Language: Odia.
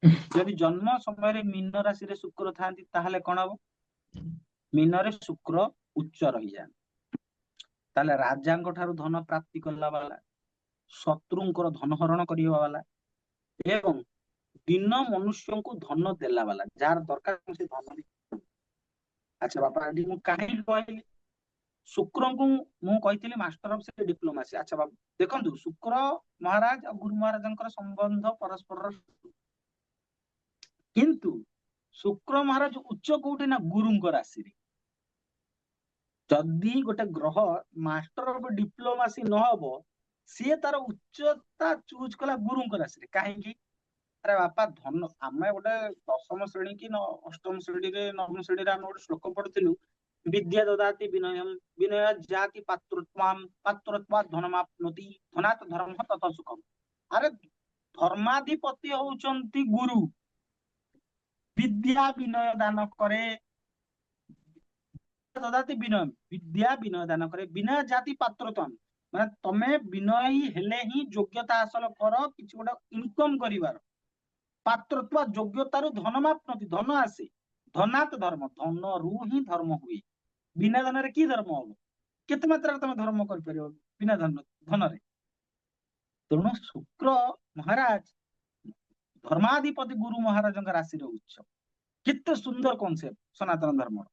ଯଦି ଜନ୍ମ ସମୟରେ ମୀନ ରାଶିରେ ଶୁକ୍ର ଥାନ୍ତି ତାହେଲେ କଣ ହବ? ମୀନରେ ଶୁକ୍ର ଉଚ୍ଚ ରହିଯାଆନ୍ତି। ତାହେଲେ ରାଜାଙ୍କ ଠାରୁ ଧନ ପ୍ରାପ୍ତି କଲା ବାଲା, ଶତ୍ରୁଙ୍କର ଧନ ହରଣ କରିବା ବାଲା ଏବଂ ଦିନ ମନୁଷ୍ୟଙ୍କୁ ଧନ ଦେଲା ବାଲା, ଯାହାର ଦରକାର ସେ ଧନ ବି। ଆଚ୍ଛା ବାପା, ଏଠି ମୁଁ କାହିଁକି କହିଲି ଶୁକ୍ରଙ୍କୁ? ମୁଁ କହିଥିଲି ମାଷ୍ଟର ଅଫ ଡିପ୍ଲୋମାସି। ଆଚ୍ଛା ବାବୁ ଦେଖନ୍ତୁ, ଶୁକ୍ର ମହାରାଜ ଆଉ ଗୁରୁ ମହାରାଜଙ୍କର ସମ୍ବନ୍ଧ ପରସ୍ପରର, କିନ୍ତୁ ଶୁକ୍ର ମହାରାଜ ଉଚ୍ଚ କୋଉଠି ନା ଗୁରୁଙ୍କ ରାଶିରେ। ଯଦି ଗୋଟେ ଗ୍ରହ ମାଷ୍ଟର ଅଫ ଡିପ୍ଲୋମାସି ନହବ, ସିଏ ତାର ଉଚ୍ଚତା ଚୁଜ କଲା ଗୁରୁଙ୍କ ରାଶିରେ। କାହିଁକି? ଆରେ ବାପା ଧନ, ଆମେ ଗୋଟେ ଦଶମ ଶ୍ରେଣୀ କି ଅଷ୍ଟମ ଶ୍ରେଣୀରେ ନବମ ଶ୍ରେଣୀରେ ଆମେ ଗୋଟେ ଶ୍ଲୋକ ପଢିଥିଲୁ, ବିଦ୍ୟା ଦଦାତି ବିନୟମ୍ ବିନୟ ଜାତି ପାତ୍ରତ୍ୱାମ୍ ପାତ୍ରତ୍ୱାତ୍ ଧନମାପ୍ନୋତି ଧନାତ୍ ଧର୍ମ ତତ ସୁଖମ୍। ଆରେ ଧର୍ମାଧିପତି ହଉଛନ୍ତି ଗୁରୁ। ବିଦ୍ୟା ବିନୟ ଦାନ କରେ, ଦଦାତି ବିନୟ, ବିଦ୍ୟା ବିନୟ ଦାନ କରେ, ବିନୟ ଜାତି ପାତ୍ରତ୍ୱାମ୍, ମାନେ ତମେ ବିନୟୀ ହେଲେ ହିଁ ଯୋଗ୍ୟତା ହାସଲ କର କିଛି ଗୋଟେ ଇନକମ କରିବାର। ପାତ୍ରତ୍ୱ, ଯୋଗ୍ୟତାରୁ ଧନମାପ୍ନୋତି, ଧନ ଆସେ, ଧନାତ୍ ଧର୍ମ, ଧନରୁ ହିଁ ଧର୍ମ ହୁଏ। ବିନା ଧନରେ କି ଧର୍ମ ହବ? କେତେ ମାତ୍ରାରେ ତମେ ଧର୍ମ କରିପାରିବ ବିନା ଧନରେ? ତେଣୁ ଶୁକ୍ର ମହାରାଜ ଧର୍ମାଧିପତି ଗୁରୁ ମହାରାଜଙ୍କ ରାଶିରେ ଉଚ୍ଚ। କେତେ ସୁନ୍ଦର କନସେପ୍ଟ ସନାତନ ଧର୍ମର।